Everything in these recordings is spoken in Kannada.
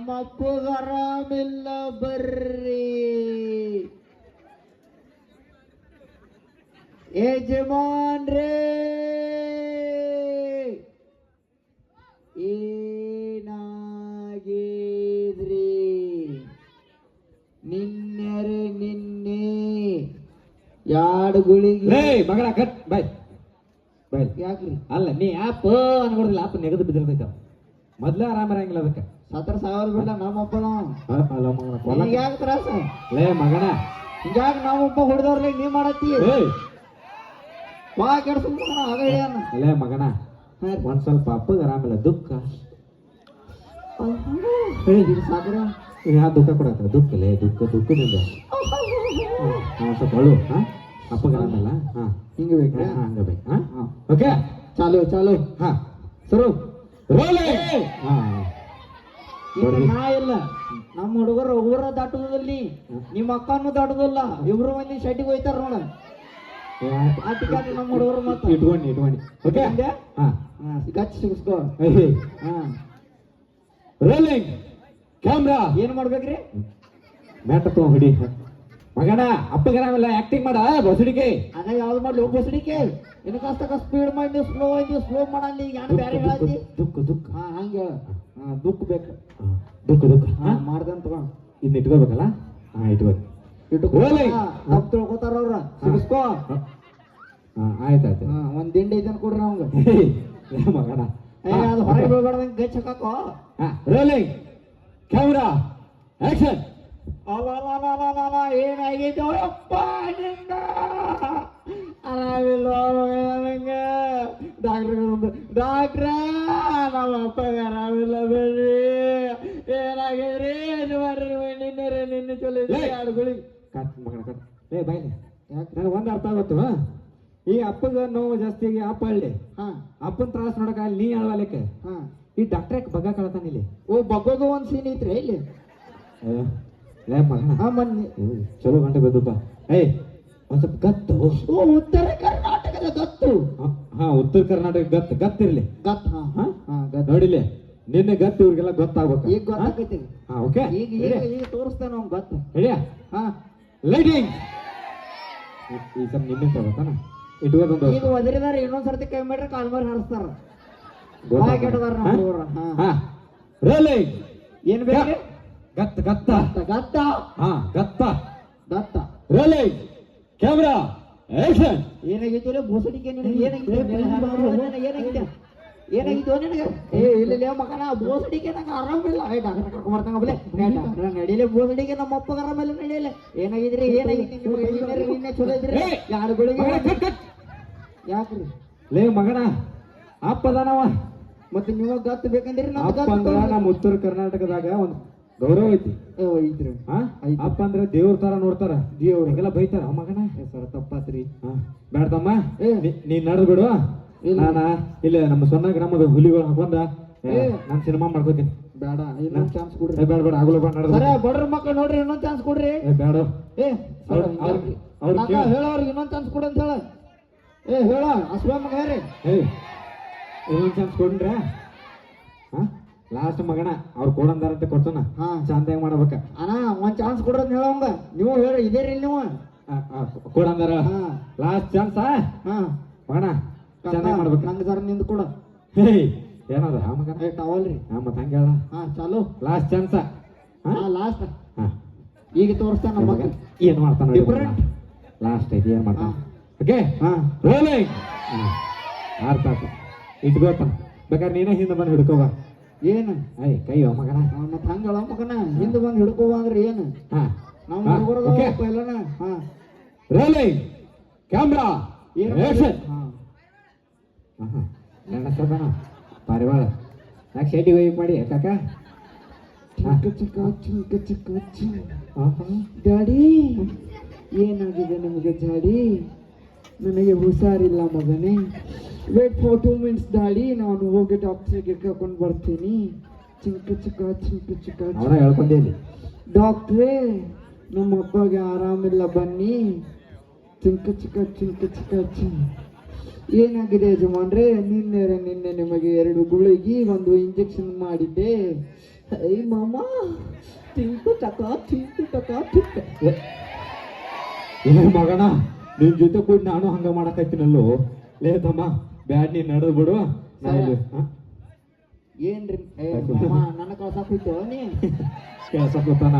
ನಮ್ಮ ಅಪ್ಪಗ ಆರಾಮಿಲ್ಲ ಬರ್ರಿ ಯಜಮಾನ್ರೇ ಏನಾಗಿದ್ರಿ ನಿನ್ನೆ ಎರಡು ಗುಳಿಗೆ ಲೇ ಮಗಳ ಕಟ್ ಬಾಯ್ ಬಾಯ್ ಯಾಕ್ರಿ ಅಲ್ಲ ನೀ ಆಪ್ ಅನ್ಕೊಡಿಲ್ಲ ಆಪ್ ನೆಗದು ಬಿದ್ದಿರ್ತೈತ ಮೊದ್ಲೇ ಆರಾಮ ಇರಂಗಿಲ್ಲ ಅದಕ್ಕೆ 17,000 ಬಿಡ್ಲ ನಮ್ಮಪ್ಪನ ಅಲ್ಲ ಮಗನ ಕೊಲ್ಲ ಯಾಕೆ ತ್ರಾಸ ಲೇ ಮಗನ ಹಿಂಗಾಗ ನಮ್ಮಪ್ಪ ಹೊಡೆದವ್ರಲ್ಲ ನೀ ಮಾಡತ್ತಿ ಏಯ್ ಬಾ ಕೆಡ್ಸ್ಕೊಂಡ್ ಆಗ ಹೇಳ್ಯಾನ ಲೇ ಮಗನ ಒಂದ್ ಸ್ವಲ್ಪ ಅಪ್ಪಗೆ ಆರಾಮಿಲ್ಲ ದುಃಖ ಸಾಕ್ರ ಯಾ ದುಃಖ ಕೊಡಕ್ಕ ದುಃಖ ಲೇ ದುಃಖದಿಂದ ಸ್ವಲ್ಪ ಅಳು ಹಾ ಅಪ್ಪಗೆ ಆರಾಮಿಲ್ಲ ಹಾ ಹಿಂಗ ಬೇಕ್ರಿ ಹಂಗ ಬೇಕು ಹಾ ಓಕೆ ಚಾಲು ಹಾ ಸರು ರೋಲಿಂಗ್ ಹಾ ಈಗ ನಾ ಇಲ್ಲ ನಮ್ಮ ಹುಡುಗರು ಊರ ದಾಟುದಲ್ಲಿ ನಿಮ್ಮ ಅಕ್ಕನೂ ದಾಟುದಿಲ್ಲ ಇಬ್ರು ಮಂದಿ ಶೆಟ್ಟಿಗೆ ಹೋಯ್ತಾರ ನೋಡ ಆಟಿಕ ನಮ್ಮ ಹುಡುಗರು ಮತ್ತ ಇಟ್ಕೊಂಡು ಓಕೆ ಹಾ ಗಚ್ಚ ಸಿಗಿಸ್ಕೋ ಹಾ ರೋಲಿಂಗ್ ಕ್ಯಾಮ್ರಾ ಏನ್ ಮಾಡ್ಬೇಕ್ರಿ ಮ್ಯಾಟ ತಗೊಂಡ್ ಹಿಡಿ ಮಗನ ಅಪ್ಪಗರಾಮೆಲ್ಲ ಆಕ್ಟಿಂಗ್ ಮಾಡ ಬಸಡಿಕೆ ಅದ ಯಾವ್ದು ಮಾಡ್ಲಿ ಒಬ್ಬಸಡಿಕೆ ಏನಕ್ಕಷ್ಟಕ್ಕ ಸ್ಪೀಡ್ ಮಾಡಿ ಸ್ಲೋ ಮಾಡಲ್ಲಿ ಯಾರು ಬೇರೆ ಹೇಳತ್ತಿ ದುಃಖ ಹಾ ಹಂಗ ಹೇಳ ಹಾ ದುಃಖ ಬೇಕು ದುಃಖ ಹಾ ಮಾಡ್ದಂತ ತಗೋ ಇನ್ನು ಇಟ್ಕೋಬೇಕಲ್ಲ ಹಾ ಇಟ್ಕೋಬೇಕು ತಪ್ಪು ತಿಳ್ಕೊತಾರ ಅವ್ರ ಸಿಗಿಸ್ಕೋ ಹಾ ಆಯ್ತು ಹಾ ಒಂದ್ ದಿಂಡಿ ಐತನ್ ಕೊಡ್ರಿ ಅವಂಗ ಮಗನ ಅದು ಹೊರಗೆ ಬೀಳ್ಬಾರ್ದಂಗ ಗಚ್ಚ ಹಾಕೋ ಹಾ ರೋಲಿಂಗ್ ಕ್ಯಾಮ್ರಾ ಆಕ್ಷನ್ ಏನಾಗಿತ್ತು ಅಪ್ಪ ನಿನ್ನ ಆರಾಮಿಲ್ಲ ನಂಗ ಡಾಕ್ಟ್ರ ನಮ್ಮ ಅಪ್ಪಗೆ ಆರಾಮಿಲ್ಲ ಬೇಡ್ರಿ ಏನಾಗಿದ್ರಿ ಏನು ಮಾಡ್ರಿ ನಿನ್ನೆ ಚಲೋ ಹಾಡುಗಳಿಗೆ ಕಟ್ ಮಗನ ಕಟ್ ಏ ಬಾಯ್ಲಿ ನನಗೆ ಒಂದು ಅರ್ಥ ಆಗುತ್ತು ಈ ಅಪ್ಪಗ ನೋವು ಜಾಸ್ತಿಗೆ ಅಪ್ಪ ಹಳ್ಳಿ ಹಾ ಅಪ್ಪನ ತ್ರಾಸ ನೋಡಕ ನೀ ಅಳವಾಲಕ್ಕೆ ಹಾ ಈ ಡಾಕ್ಟ್ರ್ ಬಗ್ಗ ಕಳತಾನ ಇಲ್ಲಿ ಓ ಬಗ್ಗೋದು ಒಂದ್ ಸೀನ್ ಐತ್ರಿ ಇಲ್ಲಿ ಲೇ ಮಗನ ಹಾ ಬನ್ನಿ ಚಲೋ ಗಂಟೆ ಬಿದ್ದಪ್ಪ ಏಯ್ ಒಂದ್ ಸ್ವಲ್ಪ ಗತ್ತು ಓ ಉತ್ತರ ಕರ್ನಾಟಕದ ಗತ್ತು ಹಾ ಉತ್ತರ ಕರ್ನಾಟಕ ಗತ್ತಿರ್ಲಿ ಗತ್ ಹಾ ಹಾ ಗತ್ ನೋಡಿಲಿ ನಿನ್ನೆ ಗತ್ತು ಇವ್ರಿಗೆಲ್ಲ ಗೊತ್ತಾಗ್ಬೇಕು ಈಗ ಗೊತ್ತಾಗೈತಿ ಹಾ ಓಕೆ ಈಗ ತೋರಿಸ್ತಾನ ಅವ್ನ್ ಗತ್ತು ಹೇಳಿಯಾ ಹಾ ಲೈಟಿಂಗ್ ಈ ಸರ್ ನಿನ್ನೆ ತಗೋತಾನ ಇಟ್ಕೋದೊಂದು ಈಗ ಒದರಿದಾರ ಇನ್ನೊಂದ್ಸರ್ತಿ ಕೈ ಮಾಡ್ರೆ ಕಾಲ್ ಮಾರಿ ಹಾರಿಸ್ತಾರ ಹಾ ರೋಲಿಂಗ್ ಏನ್ ಬೇಕು ಗತ್ತ ಗತ್ತ ಹಾ ಗತ್ತ ಗತ್ತ ರೋಲಿಂಗ್ ಕ್ಯಾಮ್ರಾ ಆಕ್ಷನ್ ಏನಾಗಿತ್ತು ಬೋಸಡಿಕೆ ನಿನಗೆ ಏನಾಗಿತ್ತು ನಿನಗೆ ಇಲ್ಲ ಮಗನ ಬೋಸಡಿಕೆ ನಂಗೆ ಆರಾಮಿಲ್ಲ ಡಾಕ್ಟರ್ ಕರ್ಕೊಂಡ್ ಬರ್ತಾನ ಬಲೆ ನಡಿಲೆ ಬೋಸಡಿಕೆ ನಮ್ಮ ಅಪ್ಪಗ ಆರಾಮಿಲ್ಲ ನಡಿಯಲ್ಲ ಏನಾಗಿದ್ರಿ ನಿನ್ನೆ ಚಲೋ ಇದ್ರಿ ಯಾರು ಗುಳಿಗೆ ಯಾಕ್ರಿ ಲೇ ಮಗನ ಅಪ್ಪದಾನವ ಮತ್ತೆ ನೀವು ಗತ್ತು ಬೇಕಂದ್ರಿ ಅಪ್ಪ ಅಂದ್ರ ನಮ್ಮ ಉತ್ತರ ಕರ್ನಾಟಕದಾಗ ಒಂದು ಗೌರವ ಐತಿ ಐತ್ರಿ ಅಪ್ಪ ಅಂದ್ರೆ ದೇವ್ರ ತರ ನೋಡ್ತಾರ ದೇವ್ರಿಗೆಲ್ಲ ಬೈತಾರ ಮಗನ ಸರ್ ತಪ್ಪಾತ್ರಿ ಬೇಡ್ತಮ್ಮ ನೀನ್ ನಡೆದು ಬಿಡು ನಾನ ಇಲ್ಲ ನಮ್ಮ ಸೊನ್ನ ಗ್ರಾಮದ ಹುಲಿಗಳು ಹಾಕೊಂಡ ನಾನ್ ಸಿನಿಮಾ ಮಾಡ್ಕೋತೀನಿ ಬೇಡ ಇನ್ನೊಂದ್ ಚಾನ್ಸ್ ಕೊಡ್ರಿ ಬೇಡ ಆಗಲು ಬಡ್ರ ಮಕ್ಕಳು ನೋಡ್ರಿ ಇನ್ನೊಂದ್ ಚಾನ್ಸ್ ಕೊಡ್ರಿ ಬೇಡ ಹೇಳೋರ್ಗೆ ಇನ್ನೊಂದ್ ಚಾನ್ಸ್ ಕೊಡು ಅಂತ ಹೇಳ ಹೇಳ ಅಸ್ವಾ ಮಗ ಹೇಳ್ರಿ ಇನ್ನೊಂದ್ ಚಾನ್ಸ್ ಕೊಡ್ರಿ ಲಾಸ್ಟ್ ಮಗನ ಅವ್ರು ಕೊಡಂದಾರ ಅಂತ ಕೊಡ್ತಾನ ಚಂದ ಮಾಡ್ಬೇಕ ಅಣ್ಣ ಒಂದ್ ಚಾನ್ಸ್ ಕೊಡ್ರಿ ಅಂತ ಹೇಳವಂಗ ನೀವು ಹೇಳಿ ಇದೇರಿ ನೀವು ಕೊಡಂದಾರ ಲಾಸ್ಟ್ ಚಾನ್ಸ್ ಮಗನ ಚೆನ್ನಾಗಿ ಮಾಡ್ಬೇಕು ನಂಗೆ ಜರ ನಿಂದು ಕೊಡ ಏನದ ಮಗನ ಟವಲ್ರಿ ಮತ್ತ ಹಂಗ ಹೇಳ ಚಾಲು ಲಾಸ್ಟ್ ಚಾನ್ಸ್ ಲಾಸ್ಟ್ ಈಗ ತೋರಿಸ್ತಾನ ನಮ್ಮ ಮಗ ಏನ್ ಮಾಡ್ತಾನ ಡಿಫರೆಂಟ್ ಲಾಸ್ಟ್ ಐತಿ ಏನ್ ಮಾಡ್ತಾನ ಓಕೆ ರೋಲಿಂಗ್ ಅರ್ಥ ಆತ ಇಟ್ಕೋತಾನ ಬೇಕಾದ್ರೆ ನೀನೇ ಹಿಂದೆ ಬಂದು ಹಿಡ್ಕೋಬ ಏನು ಕೈ ಮಗನ ಮತ್ತ ಹಂಗಳ ಮಗನ ಹಿಂದೆ ಬಂದು ಹಿಡ್ಕೋಬ ಅಂದ್ರೆ ಏನು ನಮ್ಮ ಎಲ್ಲನ ರೋಲಿಂಗ್ ಕ್ಯಾಮ್ರಾ ಆಕ್ಷನ್ ನೆನಸ್ತದನ ಪಾರಿವಾಳ ಯಾಕೆ ಶೆಟ್ಟಿಗೆ ಹೋಗಿ ಮಾಡಿ ಕಾಕ ಡ್ಯಾಡಿ ಏನಾಗಿದೆ ನಿಮಗೆ ಡ್ಯಾಡಿ ನನಗೆ ಹುಷಾರಿಲ್ಲ ಮಗನೇ ವೇಟ್ ಫಾರ್ 2 minutes ಡ್ಯಾಡಿ ನಾನು ಹೋಗಿ ಡಾಕ್ಟರ್ಗೆ ಕರ್ಕೊಂಡು ಬರ್ತೀನಿ ಚಿಕ್ಕ ಅವನ ಹೇಳ್ಕೊಂಡೇನಿ ಡಾಕ್ಟ್ರೇ ನಮ್ಮ ಅಪ್ಪಗೆ ಆರಾಮಿಲ್ಲ ಬನ್ನಿ ಚಿಕ್ಕ ಏನಾಗಿದೆ ಯಜಮಾನ್ರೆ ನಿನ್ನೆ ನಿಮಗೆ 2 ಗುಳಿಗೆ 1 ಇಂಜೆಕ್ಷನ್ ಮಾಡಿದ್ದೆ ಐ ಮಾಮ ಟಿಂಕು ಟಕ ಟಿಂಕು ಟಕ ಟಿಂಕ ಏ ಮಗಣ ನಿನ್ ಜೊತೆ ಕೂಡ ನಾನು ಹಂಗ ಮಾಡಕತ್ತೀನಲ್ಲೋ. ಲೇ ತಮ್ಮ ಬ್ಯಾಡ್ ನೀನ್ ನಡೆದು ಬಿಡು. ನಾ ಇಲ್ಲಿ ಏನ್ರಿ ಮಾಮ ನನ್ನ ಕಳ್ಸಾಕ್ ಹೋಯ್ತು ನೀ ಕೇಳ್ಸಕ್ತಾನ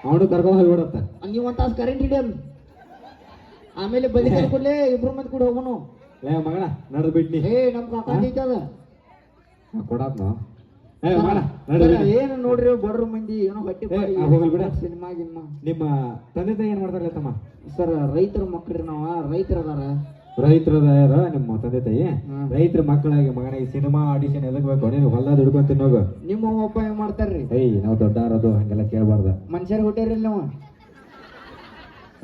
ಅವನು ಕರ್ಕೊಂಡು ಹೋಗ್ಬಿಡತ್ತ. ನೀವು ಒಂದು ತಾಸು ಕರೆಂಟ್ ಹಿಡಿಯಲ್ ಆಮೇಲೆ ಬಲಿ ಕೂಡಲೇ ಇಬ್ರು ಮಂದಿ ಕೂಡ ಹೋಗೋನು. ಲೇ ಮಗಣ ನಡೆದು ಬಿಡ್ನಿ. ನಮ್ ಕಾಕ ಐತದ ಕೊಡಾತ್ನ. ಏ ಮಗಣ ನಡೆದು ಏನು ನೋಡ್ರಿ ಬಡ್ರು ಮಂದಿ ಏನೋ ಹೊಟ್ಟಿ ಹೋಗಲ್ ಬಿಡ. ಸಿನಿಮಾ ಗಿನ್ಮಾ. ನಿಮ್ಮ ತಂದೆ ತಾಯಿ ಏನ್ ಮಾಡ್ತಾರಲ್ಲ ತಮ್ಮ? ಸರ್ ರೈತರ ಮಕ್ಳ್ರಿ ನಾವ ರೈತರ ಅದಾರ. ರೈತರ ನಿಮ್ಮ ತಂದೆ ತಾಯಿ ರೈತರ ಮಕ್ಕಳಾಗಿ ಮಗನಿಗೆ ಸಿನಿಮಾ ಆಡಿಷನ್ ಎದಕ್ ಬೇಕು ನೀನು ಹೊಲ ದುಡ್ಕೊಂಡ್ ತಿನ್ನೋಗು. ನಿಮ್ಮ ಅಪ್ಪ ಏನ್ ಮಾಡ್ತಾರ್ರಿ? ನಾವು ದೊಡ್ಡಾರದು ಹಂಗೆಲ್ಲ ಕೇಳಬಾರ್ದ. ಮನುಷ್ಯರ್ ಹುಟ್ಟಾರಿ ನೀವು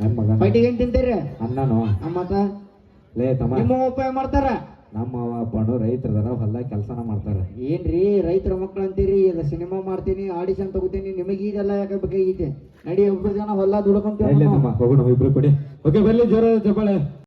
ನನ್ ಮಗನ ಬೈಟಿಗೆ ಏನ್ ತಿಂತೀರಿ? ಅನ್ನನು ಮತ್ತ ಲೇ ತಮ್ಮ ನಿಮ್ಮ ಅಪ್ಪ ಏನ್ ಮಾಡ್ತಾರ? ನಮ್ಮ ಅಪ್ಪನು ರೈತರದಾರ ಹೊಲ ಕೆಲಸನ ಮಾಡ್ತಾರ. ಏನ್ರಿ ರೈತರ ಮಕ್ಳು ಅಂತೀರಿ? ಇದು ಸಿನಿಮಾ ಮಾಡ್ತೀನಿ ಆಡಿಷನ್ ತಗೋತೀನಿ ನಿಮಗೆ ಇದೆಲ್ಲ ಯಾಕೆ ಬೇಕಾಗೈತೆ? ನಡಿ ಒಬ್ಬರು ಜನ ಹೊಲ ದುಡ್ಕೊಂತೀವಿ. ಹೋಗೋಣ ಇಬ್ರು ಕೊಡಿ. ಓಕೆ ಬರ್ಲಿ ಜೋರ ಚಪ್ಪಾಳೆ.